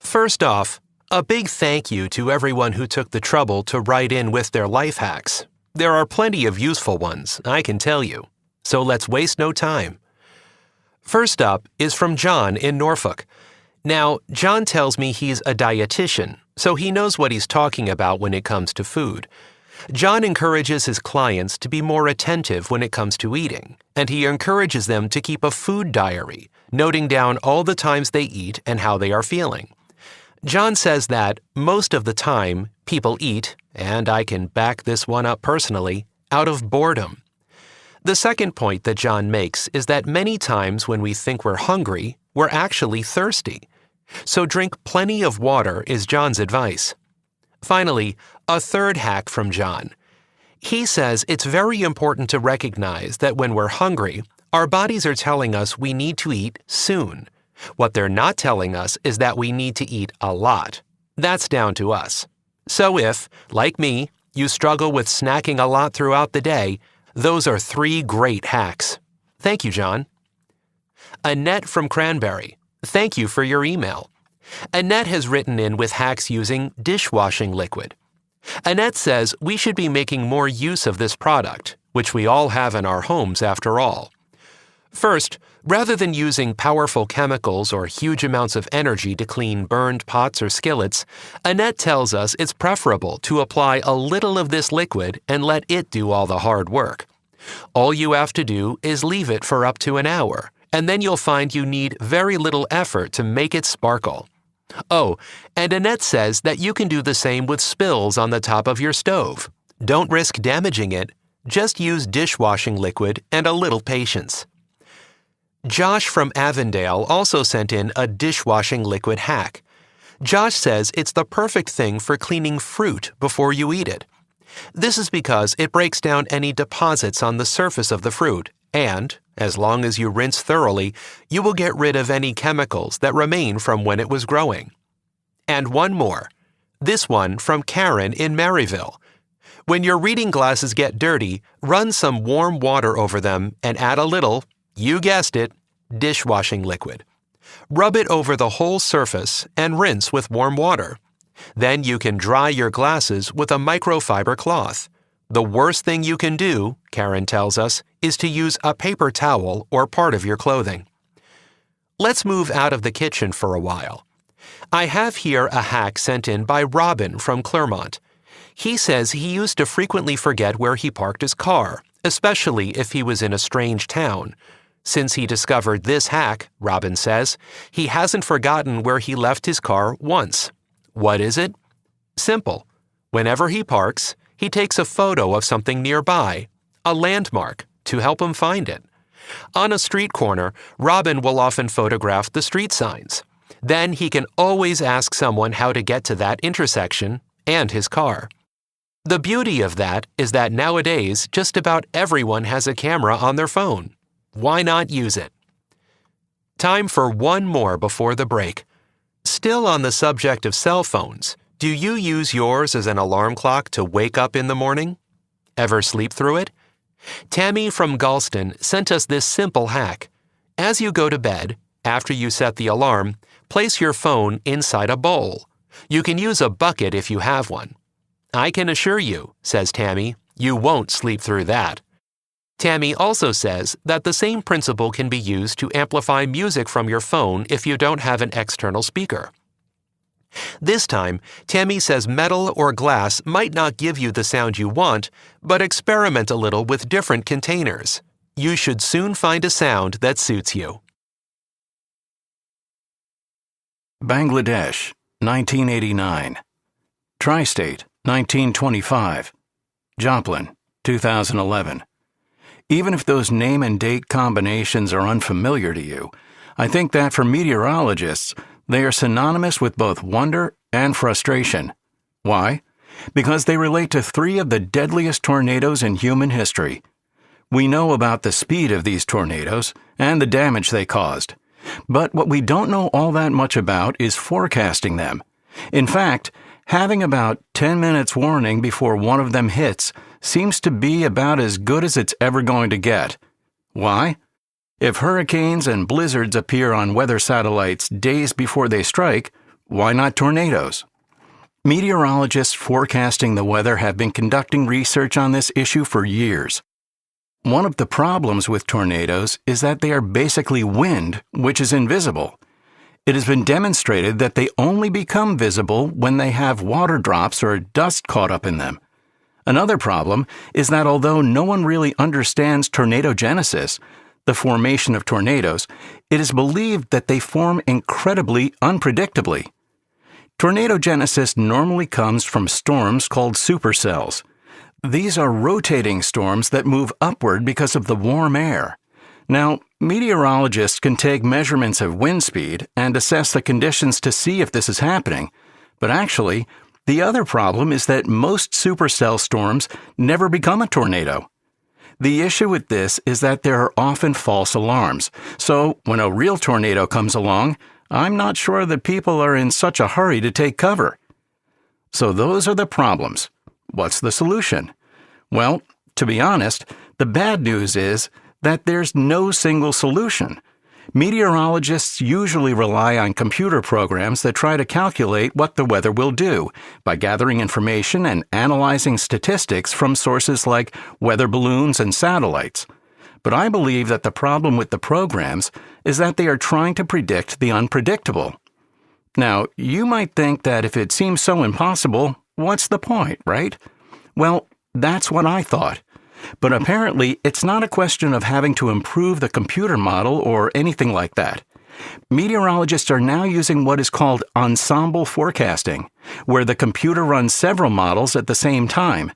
First off, a big thank you to everyone who took the trouble to write in with their life hacks. There are plenty of useful ones, I can tell you. So let's waste no time. First up is from John in Norfolk. Now, John tells me he's a dietitian, so he knows what he's talking about when it comes to food. John encourages his clients to be more attentive when it comes to eating, and he encourages them to keep a food diary, noting down all the times they eat and how they are feeling. John says that most of the time, people eat, and I can back this one up personally, out of boredom. The second point that John makes is that many times when we think we're hungry, we're actually thirsty. So drink plenty of water is John's advice. Finally, a third hack from John. He says it's very important to recognize that when we're hungry, our bodies are telling us we need to eat soon. What they're not telling us is that we need to eat a lot. That's down to us. So if, like me, you struggle with snacking a lot throughout the day, those are 3 great hacks. Thank you, John. Annette from Cranberry. Thank you for your email. Annette has written in with hacks using dishwashing liquid. Annette says we should be making more use of this product, which we all have in our homes after all. First, rather than using powerful chemicals or huge amounts of energy to clean burned pots or skillets, Annette tells us it's preferable to apply a little of this liquid and let it do all the hard work. All you have to do is leave it for up to an hour, and then you'll find you need very little effort to make it sparkle. Oh, and Annette says that you can do the same with spills on the top of your stove. Don't risk damaging it. Just use dishwashing liquid and a little patience. Josh from Avondale also sent in a dishwashing liquid hack. Josh says it's the perfect thing for cleaning fruit before you eat it. This is because it breaks down any deposits on the surface of the fruit, and, as long as you rinse thoroughly, you will get rid of any chemicals that remain from when it was growing. And one more. This one from Karen in Maryville. When your reading glasses get dirty, run some warm water over them and add a little, you guessed it, dishwashing liquid. Rub it over the whole surface and rinse with warm water. Then you can dry your glasses with a microfiber cloth. The worst thing you can do, Karen tells us, is to use a paper towel or part of your clothing. Let's move out of the kitchen for a while. I have here a hack sent in by Robin from Clermont. He says he used to frequently forget where he parked his car, especially if he was in a strange town. Since he discovered this hack, Robin says, he hasn't forgotten where he left his car once. What is it? Simple. Whenever he parks, he takes a photo of something nearby, a landmark, to help him find it. On a street corner, Robin will often photograph the street signs. Then he can always ask someone how to get to that intersection and his car. The beauty of that is that nowadays just about everyone has a camera on their phone. Why not use it? Time for one more before the break. Still on the subject of cell phones, do you use yours as an alarm clock to wake up in the morning? Ever sleep through it? Tammy from Galston sent us this simple hack. As you go to bed, after you set the alarm, place your phone inside a bowl. You can use a bucket if you have one. I can assure you, says Tammy, you won't sleep through that. Tammy also says that the same principle can be used to amplify music from your phone if you don't have an external speaker. This time, Tammy says metal or glass might not give you the sound you want, but experiment a little with different containers. You should soon find a sound that suits you. Bangladesh, 1989. Tri-State, 1925. Joplin, 2011. Even if those name and date combinations are unfamiliar to you, I think that for meteorologists, they are synonymous with both wonder and frustration. Why? Because they relate to 3 of the deadliest tornadoes in human history. We know about the speed of these tornadoes and the damage they caused. But what we don't know all that much about is forecasting them. In fact, having about 10 minutes warning before one of them hits seems to be about as good as it's ever going to get. Why? If hurricanes and blizzards appear on weather satellites days before they strike, Why not tornadoes? Meteorologists forecasting the weather have been conducting research on this issue for years. One of the problems with tornadoes is that they are basically wind, which is invisible. It has been demonstrated that they only become visible when they have water drops or dust caught up in them. Another problem is that although no one really understands tornadogenesis, the formation of tornadoes, it is believed that they form incredibly unpredictably. Tornadogenesis normally comes from storms called supercells. These are rotating storms that move upward because of the warm air. Now, meteorologists can take measurements of wind speed and assess the conditions to see if this is happening, but actually, the other problem is that most supercell storms never become a tornado. The issue with this is that there are often false alarms, so when a real tornado comes along, I'm not sure that people are in such a hurry to take cover. So those are the problems. What's the solution? Well, to be honest, the bad news is that there's no single solution. Meteorologists usually rely on computer programs that try to calculate what the weather will do by gathering information and analyzing statistics from sources like weather balloons and satellites. But I believe that the problem with the programs is that they are trying to predict the unpredictable. Now, you might think that if it seems so impossible, what's the point, right? Well, that's what I thought. But apparently, it's not a question of having to improve the computer model or anything like that. Meteorologists are now using what is called ensemble forecasting, where the computer runs several models at the same time.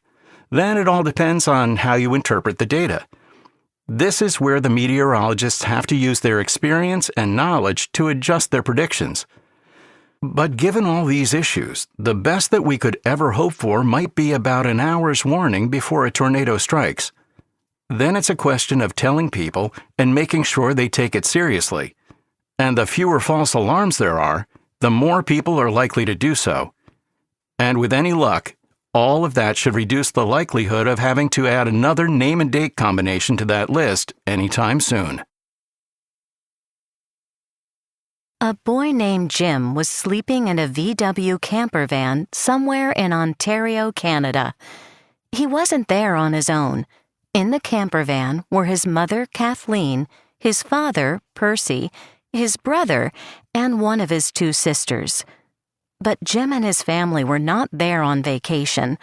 Then it all depends on how you interpret the data. This is where the meteorologists have to use their experience and knowledge to adjust their predictions. But given all these issues, the best that we could ever hope for might be about an hour's warning before a tornado strikes. Then it's a question of telling people and making sure they take it seriously. And the fewer false alarms there are, the more people are likely to do so. And with any luck, all of that should reduce the likelihood of having to add another name and date combination to that list anytime soon. A boy named Jim was sleeping in a VW camper van somewhere in Ontario, Canada. He wasn't there on his own. In the camper van were his mother, Kathleen, his father, Percy, his brother, and one of his two sisters. But Jim and his family were not there on vacation,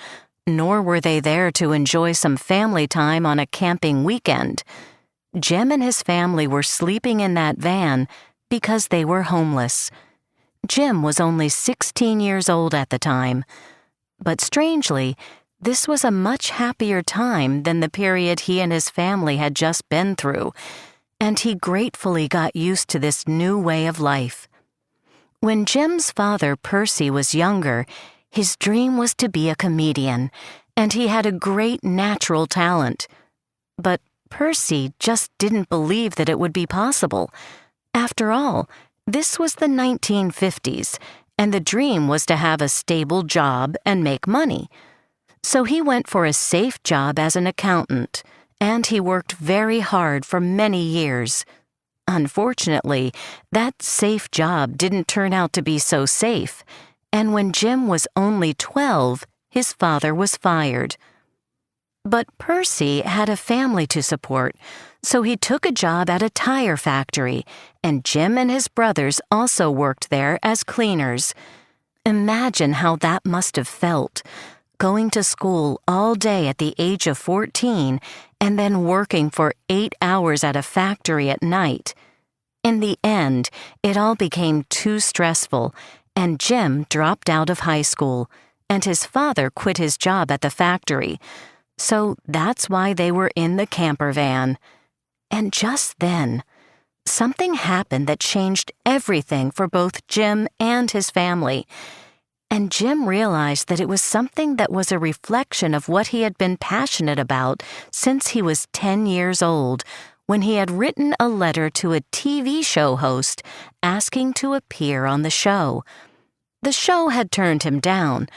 nor were they there to enjoy some family time on a camping weekend. Jim and his family were sleeping in that van because they were homeless. Jim was only 16 years old at the time. But strangely, this was a much happier time than the period he and his family had just been through, and he gratefully got used to this new way of life. When Jim's father, Percy, was younger, his dream was to be a comedian, and he had a great natural talent. But Percy just didn't believe that it would be possible. After all, this was the 1950s, and the dream was to have a stable job and make money. So he went for a safe job as an accountant, and he worked very hard for many years. Unfortunately, that safe job didn't turn out to be so safe, and when Jim was only 12, his father was fired. But Percy had a family to support, so he took a job at a tire factory, and Jim and his brothers also worked there as cleaners. Imagine how that must have felt, going to school all day at the age of 14 and then working for 8 hours at a factory at night. In the end, it all became too stressful, and Jim dropped out of high school, and his father quit his job at the factory. So that's why they were in the camper van. And just then, something happened that changed everything for both Jim and his family. And Jim realized that it was something that was a reflection of what he had been passionate about since he was 10 years old, when he had written a letter to a TV show host asking to appear on the show. The show had turned him down,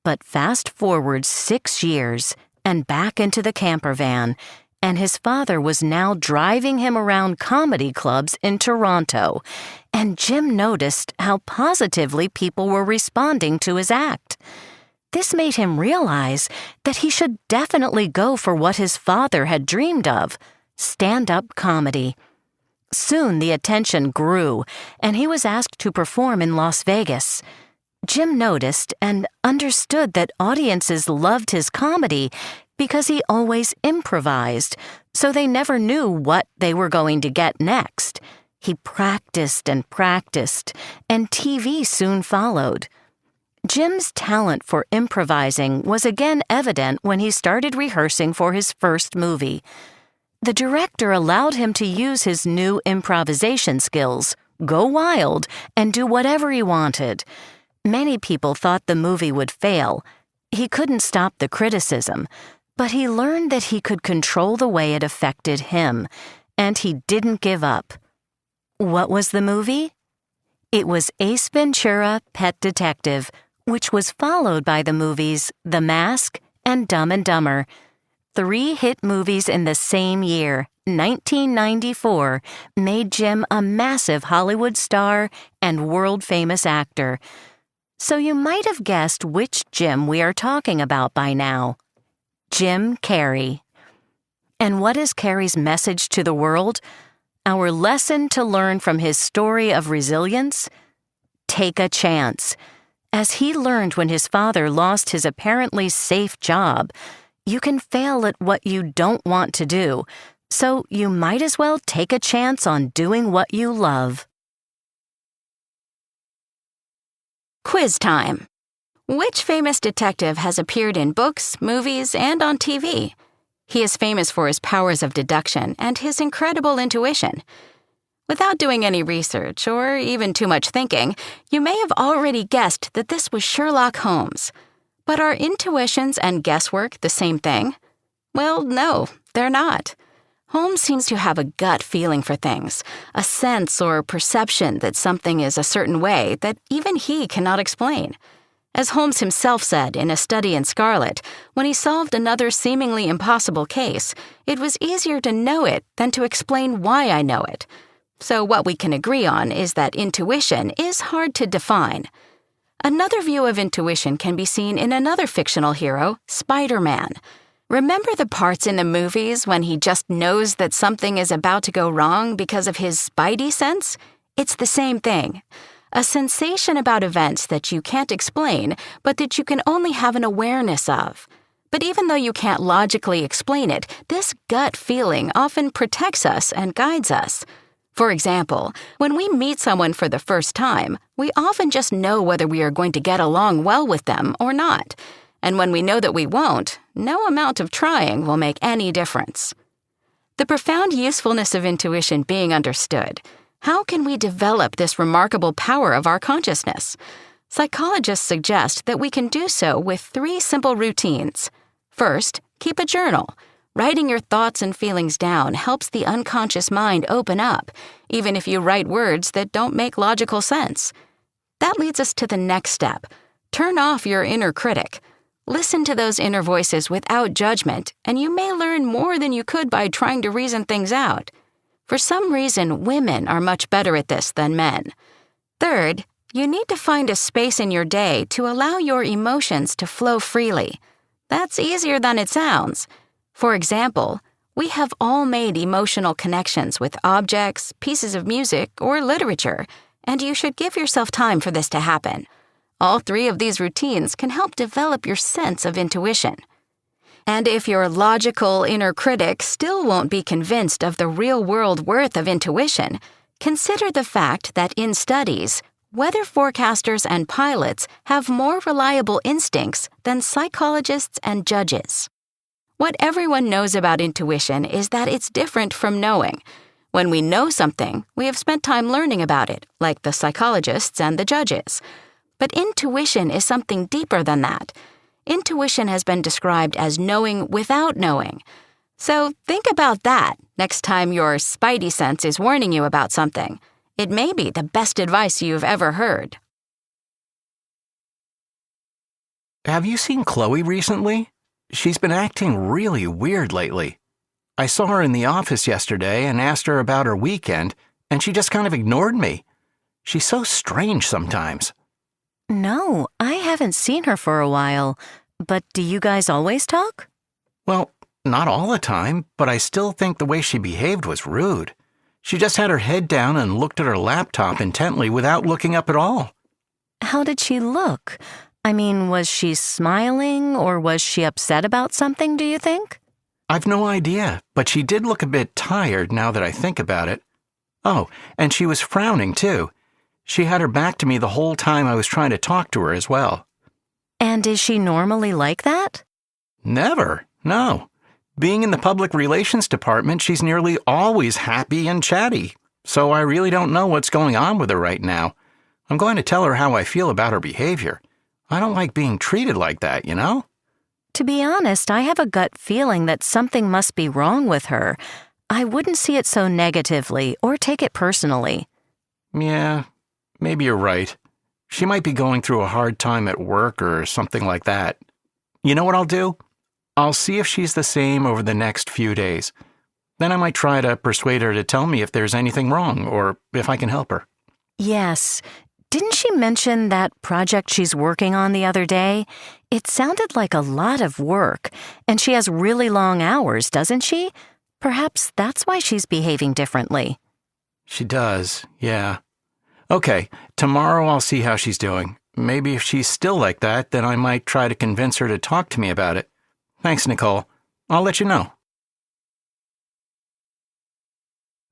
but fast forward 6 years and back into the camper van, and his father was now driving him around comedy clubs in Toronto, and Jim noticed how positively people were responding to his act. This made him realize that he should definitely go for what his father had dreamed of, stand-up comedy. Soon the attention grew, and he was asked to perform in Las Vegas. Jim noticed and understood that audiences loved his comedy because he always improvised, so they never knew what they were going to get next. He practiced, and TV soon followed. Jim's talent for improvising was again evident when he started rehearsing for his first movie. The director allowed him to use his new improvisation skills, go wild, and do whatever he wanted. Many people thought the movie would fail. He couldn't stop the criticism, but he learned that he could control the way it affected him, and he didn't give up. What was the movie? It was Ace Ventura: Pet Detective, which was followed by the movies The Mask and Dumb and Dumber. 3 hit movies in the same year, 1994, made Jim a massive Hollywood star and world-famous actor. So you might have guessed which Jim we are talking about by now. Jim Carrey. And what is Carrey's message to the world? Our lesson to learn from his story of resilience? Take a chance. As he learned when his father lost his apparently safe job, you can fail at what you don't want to do, so you might as well take a chance on doing what you love. Quiz time. Which famous detective has appeared in books, movies, and on TV? He is famous for his powers of deduction and his incredible intuition. Without doing any research or even too much thinking, you may have already guessed that this was Sherlock Holmes. But are intuitions and guesswork the same thing? Well, no, they're not. Holmes seems to have a gut feeling for things, a sense or perception that something is a certain way that even he cannot explain. As Holmes himself said in A Study in Scarlet, when he solved another seemingly impossible case, it was easier to know it than to explain why I know it. So what we can agree on is that intuition is hard to define. Another view of intuition can be seen in another fictional hero, Spider-Man. Remember the parts in the movies when he just knows that something is about to go wrong because of his spidey sense? It's the same thing. A sensation about events that you can't explain, but that you can only have an awareness of. But even though you can't logically explain it, this gut feeling often protects us and guides us. For example, when we meet someone for the first time, we often just know whether we are going to get along well with them or not. And when we know that we won't, no amount of trying will make any difference. The profound usefulness of intuition being understood, how can we develop this remarkable power of our consciousness? Psychologists suggest that we can do so with 3 simple routines. First, keep a journal. Writing your thoughts and feelings down helps the unconscious mind open up, even if you write words that don't make logical sense. That leads us to the next step. Turn off your inner critic. Listen to those inner voices without judgment, and you may learn more than you could by trying to reason things out. For some reason, women are much better at this than men. Third, you need to find a space in your day to allow your emotions to flow freely. That's easier than it sounds. For example, we have all made emotional connections with objects, pieces of music, or literature, and you should give yourself time for this to happen. All 3 of these routines can help develop your sense of intuition. And if your logical inner critic still won't be convinced of the real-world worth of intuition, consider the fact that in studies, weather forecasters and pilots have more reliable instincts than psychologists and judges. What everyone knows about intuition is that it's different from knowing. When we know something, we have spent time learning about it, like the psychologists and the judges. But intuition is something deeper than that. Intuition has been described as knowing without knowing. So think about that next time your spidey sense is warning you about something. It may be the best advice you've ever heard. Have you seen Chloe recently? She's been acting really weird lately. I saw her in the office yesterday and asked her about her weekend, and she just kind of ignored me. She's so strange sometimes. No, I haven't seen her for a while. But do you guys always talk? Well, not all the time, but I still think the way she behaved was rude. She just had her head down and looked at her laptop intently without looking up at all. How did she look? I mean, was she smiling or was she upset about something, do you think? I've no idea, but she did look a bit tired now that I think about it. Oh, and she was frowning too. She had her back to me the whole time I was trying to talk to her as well. And is she normally like that? Never, no. Being in the public relations department, she's nearly always happy and chatty, so I really don't know what's going on with her right now. I'm going to tell her how I feel about her behavior. I don't like being treated like that, you know? To be honest, I have a gut feeling that something must be wrong with her. I wouldn't see it so negatively or take it personally. Yeah, maybe you're right. She might be going through a hard time at work or something like that. You know what I'll do? I'll see if she's the same over the next few days. Then I might try to persuade her to tell me if there's anything wrong or if I can help her. Yes. Didn't she mention that project she's working on the other day? It sounded like a lot of work, and she has really long hours, doesn't she? Perhaps that's why she's behaving differently. She does, yeah. Okay, tomorrow I'll see how she's doing. Maybe if she's still like that, then I might try to convince her to talk to me about it. Thanks, Nicole. I'll let you know.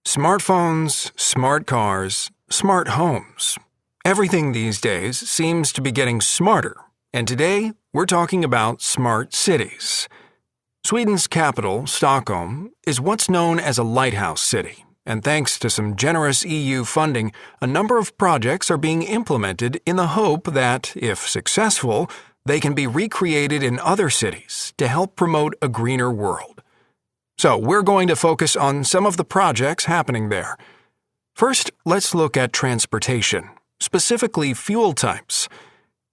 Smartphones, smart cars, smart homes. Everything these days seems to be getting smarter, and today we're talking about smart cities. Sweden's capital, Stockholm, is what's known as a lighthouse city, and thanks to some generous EU funding, a number of projects are being implemented in the hope that, if successful, they can be recreated in other cities to help promote a greener world. So we're going to focus on some of the projects happening there. First, let's look at transportation, specifically fuel types.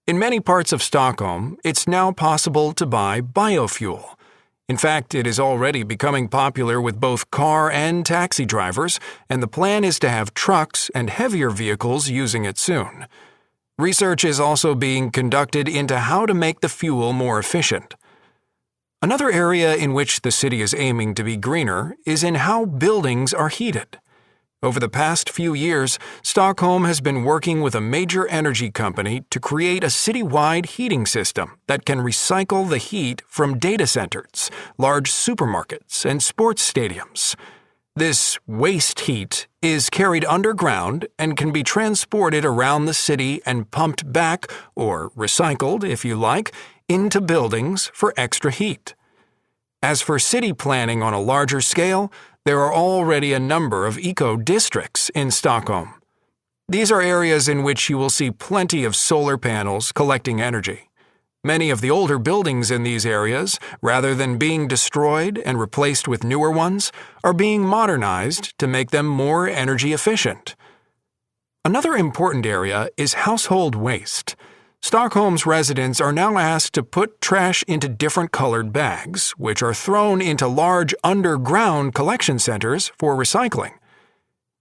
In many parts of Stockholm, it's now possible to buy biofuel. In fact, it is already becoming popular with both car and taxi drivers, and the plan is to have trucks and heavier vehicles using it soon. Research is also being conducted into how to make the fuel more efficient. Another area in which the city is aiming to be greener is in how buildings are heated. Over the past few years, Stockholm has been working with a major energy company to create a citywide heating system that can recycle the heat from data centers, large supermarkets, and sports stadiums. This waste heat is carried underground and can be transported around the city and pumped back, or recycled if you like, into buildings for extra heat. As for city planning on a larger scale, there are already a number of eco-districts in Stockholm. These are areas in which you will see plenty of solar panels collecting energy. Many of the older buildings in these areas, rather than being destroyed and replaced with newer ones, are being modernized to make them more energy efficient. Another important area is household waste. Stockholm's residents are now asked to put trash into different colored bags, which are thrown into large underground collection centers for recycling.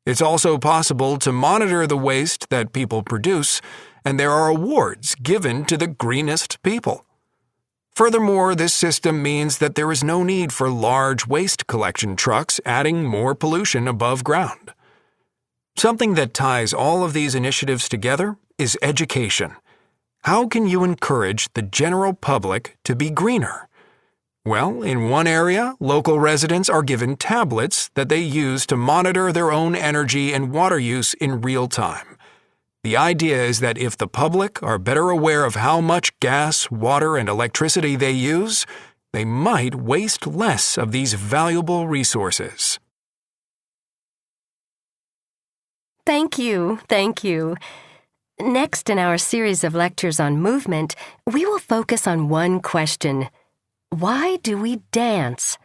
It's also possible to monitor the waste that people produce, and there are awards given to the greenest people. Furthermore, this system means that there is no need for large waste collection trucks adding more pollution above ground. Something that ties all of these initiatives together is education. How can you encourage the general public to be greener? Well, in one area, local residents are given tablets that they use to monitor their own energy and water use in real time. The idea is that if the public are better aware of how much gas, water, and electricity they use, they might waste less of these valuable resources. Thank you. Next in our series of lectures on movement, we will focus on one question. Why do we dance?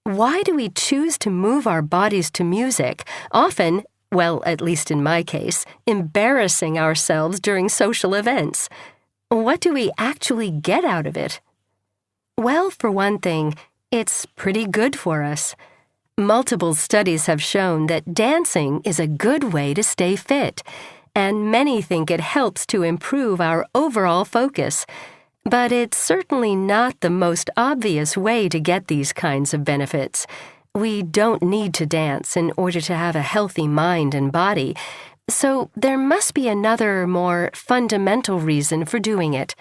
Why do we choose to move our bodies to music, often, well, at least in my case, embarrassing ourselves during social events? What do we actually get out of it? Well, for one thing, it's pretty good for us. Multiple studies have shown that dancing is a good way to stay fit, and many think it helps to improve our overall focus. But it's certainly not the most obvious way to get these kinds of benefits. We don't need to dance in order to have a healthy mind and body, so there must be another, more fundamental reason for doing it.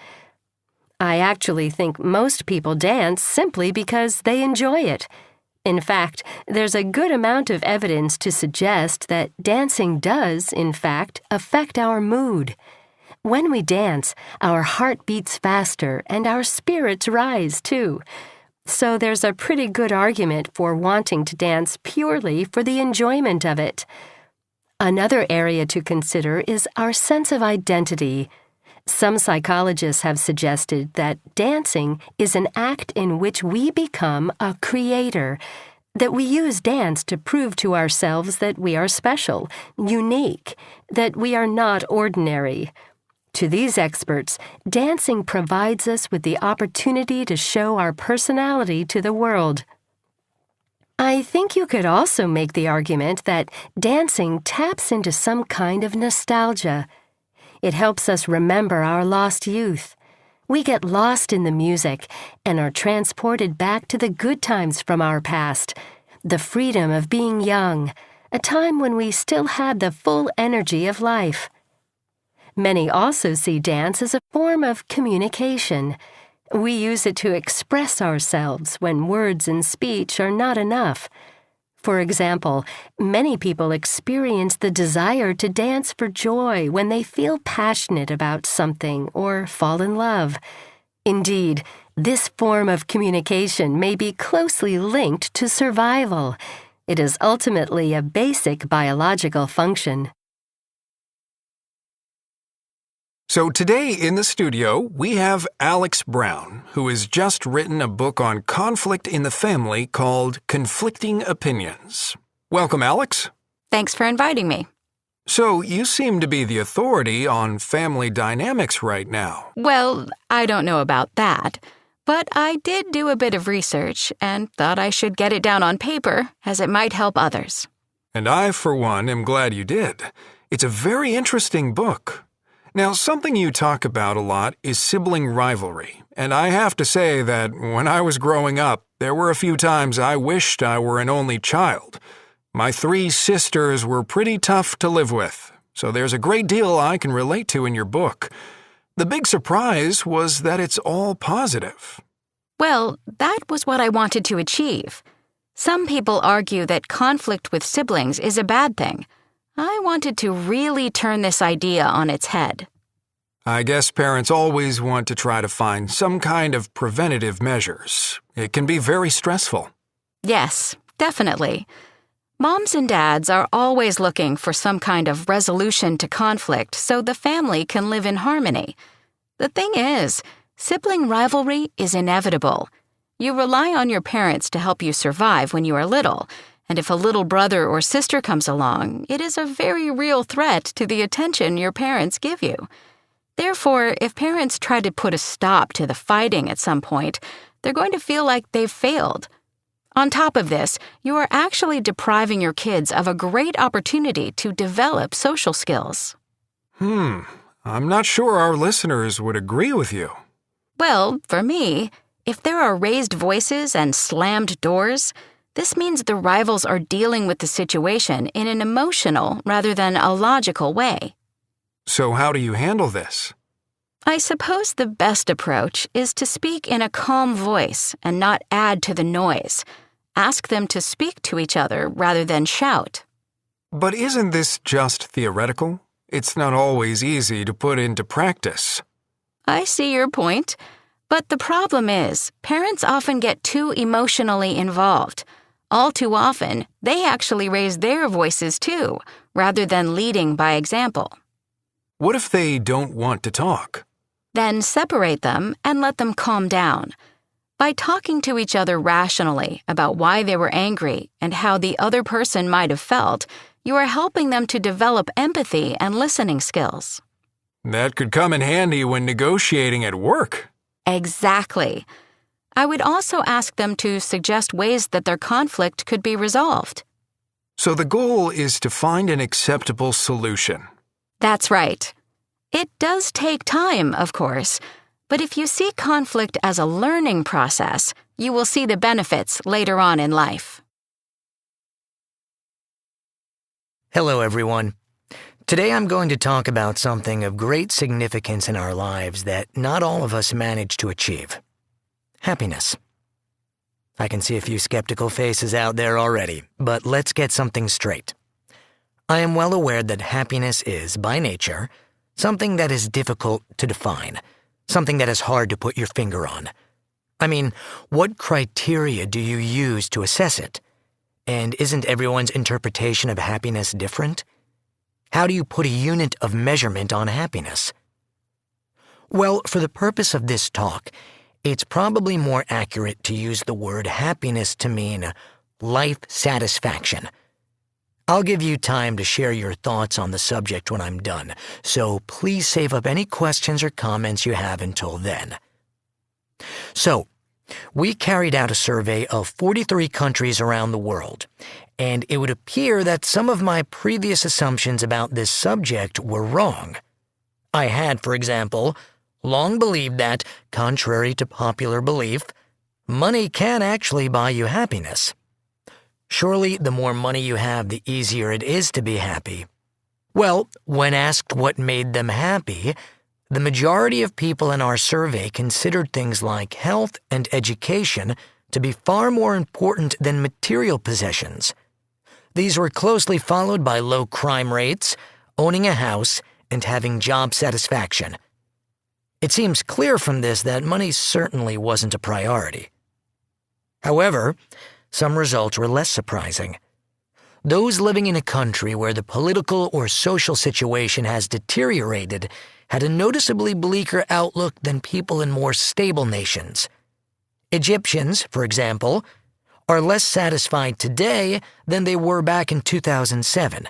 I actually think most people dance simply because they enjoy it. In fact, there's a good amount of evidence to suggest that dancing does, in fact, affect our mood. When we dance, our heart beats faster and our spirits rise, too. So there's a pretty good argument for wanting to dance purely for the enjoyment of it. Another area to consider is our sense of identity. Some psychologists have suggested that dancing is an act in which we become a creator, that we use dance to prove to ourselves that we are special, unique, that we are not ordinary. To these experts, dancing provides us with the opportunity to show our personality to the world. I think you could also make the argument that dancing taps into some kind of nostalgia. It helps us remember our lost youth. We get lost in the music and are transported back to the good times from our past, the freedom of being young, a time when we still had the full energy of life. Many also see dance as a form of communication. We use it to express ourselves when words and speech are not enough. For example, many people experience the desire to dance for joy when they feel passionate about something or fall in love. Indeed, this form of communication may be closely linked to survival. It is ultimately a basic biological function. So today in the studio, we have Alex Brown, who has just written a book on conflict in the family called Conflicting Opinions. Welcome, Alex. Thanks for inviting me. So you seem to be the authority on family dynamics right now. Well, I don't know about that, but I did do a bit of research and thought I should get it down on paper, as it might help others. And I, for one, am glad you did. It's a very interesting book. Now, something you talk about a lot is sibling rivalry, and I have to say that when I was growing up, there were a few times I wished I were an only child. My 3 sisters were pretty tough to live with, so there's a great deal I can relate to in your book. The big surprise was that it's all positive. Well, that was what I wanted to achieve. Some people argue that conflict with siblings is a bad thing. I wanted to really turn this idea on its head. I guess parents always want to try to find some kind of preventative measures. It can be very stressful. Yes, definitely. Moms and dads are always looking for some kind of resolution to conflict so the family can live in harmony. The thing is, sibling rivalry is inevitable. You rely on your parents to help you survive when you are little, and if a little brother or sister comes along, it is a very real threat to the attention your parents give you. Therefore, if parents try to put a stop to the fighting at some point, they're going to feel like they've failed. On top of this, you are actually depriving your kids of a great opportunity to develop social skills. I'm not sure our listeners would agree with you. Well, for me, if there are raised voices and slammed doors, this means the rivals are dealing with the situation in an emotional rather than a logical way. So how do you handle this? I suppose the best approach is to speak in a calm voice and not add to the noise. Ask them to speak to each other rather than shout. But isn't this just theoretical? It's not always easy to put into practice. I see your point, but the problem is parents often get too emotionally involved. All too often, they actually raise their voices too, rather than leading by example. What if they don't want to talk? Then separate them and let them calm down. By talking to each other rationally about why they were angry and how the other person might have felt, you are helping them to develop empathy and listening skills. That could come in handy when negotiating at work. Exactly. I would also ask them to suggest ways that their conflict could be resolved. So the goal is to find an acceptable solution. That's right. It does take time, of course, but if you see conflict as a learning process, you will see the benefits later on in life. Hello, everyone. Today I'm going to talk about something of great significance in our lives that not all of us manage to achieve. Happiness. I can see a few skeptical faces out there already, but let's get something straight. I am well aware that happiness is, by nature, something that is difficult to define, something that is hard to put your finger on. I mean, what criteria do you use to assess it? And isn't everyone's interpretation of happiness different? How do you put a unit of measurement on happiness? Well, for the purpose of this talk, it's probably more accurate to use the word happiness to mean life satisfaction. I'll give you time to share your thoughts on the subject when I'm done, so please save up any questions or comments you have until then. So, we carried out a survey of 43 countries around the world, and it would appear that some of my previous assumptions about this subject were wrong. I had, for example, long believed that, contrary to popular belief, money can actually buy you happiness. Surely, the more money you have, the easier it is to be happy. Well, when asked what made them happy, the majority of people in our survey considered things like health and education to be far more important than material possessions. These were closely followed by low crime rates, owning a house, and having job satisfaction. It seems clear from this that money certainly wasn't a priority. However, some results were less surprising. Those living in a country where the political or social situation has deteriorated had a noticeably bleaker outlook than people in more stable nations. Egyptians, for example, are less satisfied today than they were back in 2007.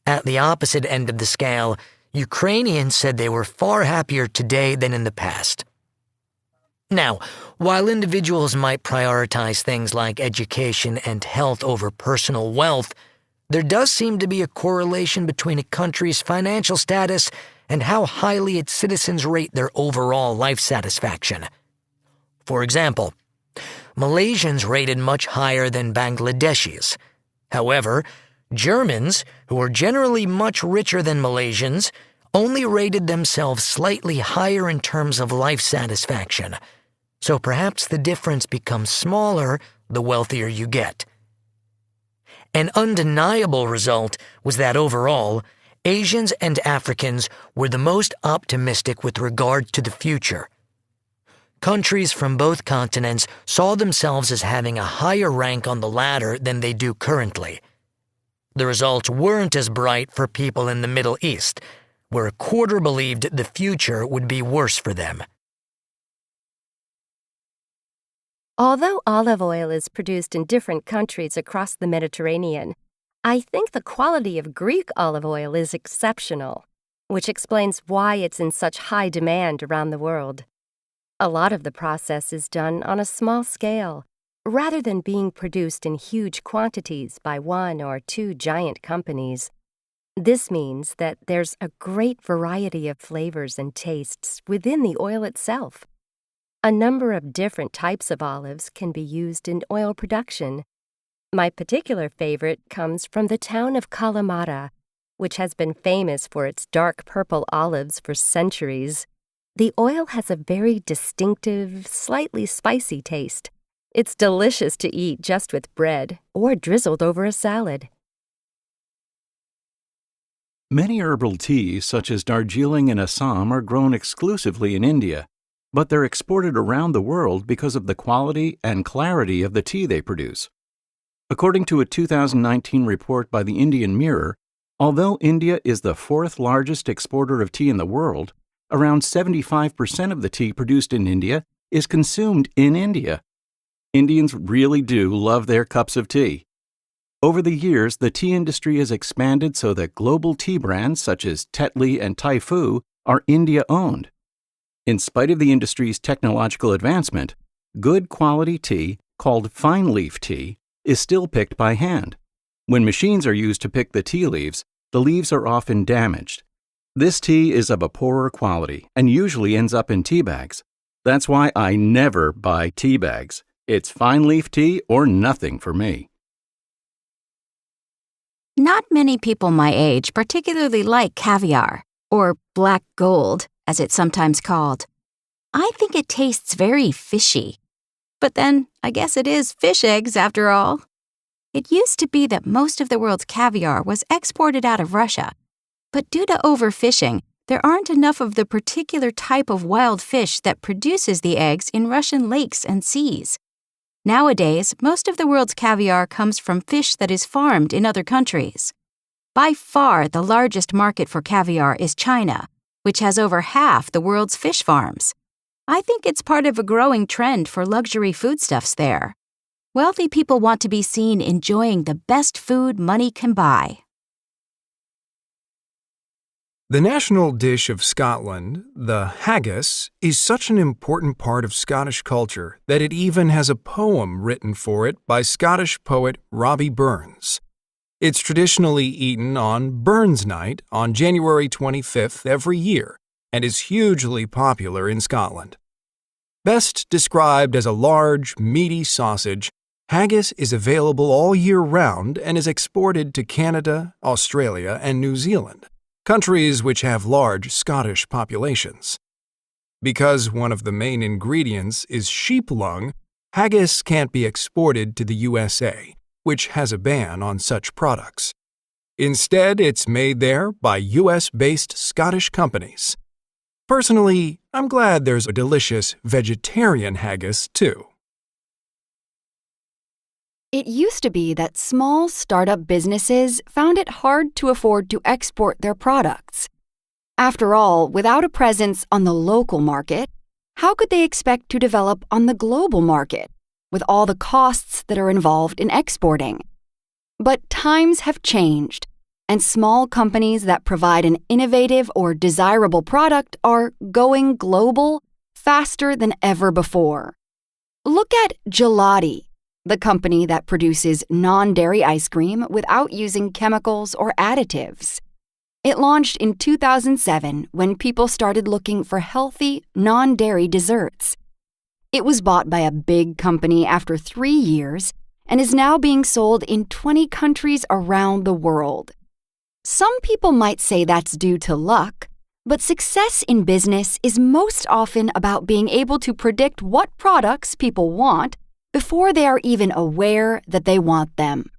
At the opposite end of the scale, Ukrainians said they were far happier today than in the past. Now, while individuals might prioritize things like education and health over personal wealth, there does seem to be a correlation between a country's financial status and how highly its citizens rate their overall life satisfaction. For example, Malaysians rated much higher than Bangladeshis. However, Germans, who are generally much richer than Malaysians, only rated themselves slightly higher in terms of life satisfaction. So perhaps the difference becomes smaller the wealthier you get. An undeniable result was that overall, Asians and Africans were the most optimistic with regard to the future. Countries from both continents saw themselves as having a higher rank on the ladder than they do currently. The results weren't as bright for people in the Middle East, where a quarter believed the future would be worse for them. Although olive oil is produced in different countries across the Mediterranean, I think the quality of Greek olive oil is exceptional, which explains why it's in such high demand around the world. A lot of the process is done on a small scale, rather than being produced in huge quantities by one or two giant companies. This means that there's a great variety of flavors and tastes within the oil itself. A number of different types of olives can be used in oil production. My particular favorite comes from the town of Kalamata, which has been famous for its dark purple olives for centuries. The oil has a very distinctive, slightly spicy taste. It's delicious to eat just with bread or drizzled over a salad. Many herbal teas, such as Darjeeling and Assam, are grown exclusively in India, but they're exported around the world because of the quality and clarity of the tea they produce. According to a 2019 report by the Indian Mirror, although India is the fourth largest exporter of tea in the world, around 75% of the tea produced in India is consumed in India. Indians really do love their cups of tea. Over the years, the tea industry has expanded so that global tea brands such as Tetley and Taifu are India-owned. In spite of the industry's technological advancement, Good quality tea, called fine leaf tea, is still picked by hand. When machines are used to pick the tea leaves, the leaves are often damaged. This tea is of a poorer quality and usually ends up in tea bags. That's why I never buy tea bags. It's fine leaf tea or nothing for me. Not many people my age particularly like caviar, or black gold, as it's sometimes called. I think it tastes very fishy. But then, I guess it is fish eggs after all. It used to be that most of the world's caviar was exported out of Russia. But due to overfishing, there aren't enough of the particular type of wild fish that produces the eggs in Russian lakes and seas. Nowadays, most of the world's caviar comes from fish that is farmed in other countries. By far, the largest market for caviar is China, which has over half the world's fish farms. I think it's part of a growing trend for luxury foodstuffs there. Wealthy people want to be seen enjoying the best food money can buy. The national dish of Scotland, the haggis, is such an important part of Scottish culture that it even has a poem written for it by Scottish poet Robbie Burns. It's traditionally eaten on Burns Night on January 25th every year and is hugely popular in Scotland. Best described as a large, meaty sausage, haggis is available all year round and is exported to Canada, Australia, and New Zealand, countries which have large Scottish populations. Because one of the main ingredients is sheep lung, haggis can't be exported to the USA, which has a ban on such products. Instead, it's made there by US-based Scottish companies. Personally, I'm glad there's a delicious vegetarian haggis, too. It used to be that small startup businesses found it hard to afford to export their products. After all, without a presence on the local market, how could they expect to develop on the global market, with all the costs that are involved in exporting? But times have changed, and small companies that provide an innovative or desirable product are going global faster than ever before. Look at Gelati, the company that produces non-dairy ice cream without using chemicals or additives. It launched in 2007 when people started looking for healthy, non-dairy desserts. It was bought by a big company after 3 years and is now being sold in 20 countries around the world. Some people might say that's due to luck, but success in business is most often about being able to predict what products people want before they are even aware that they want them.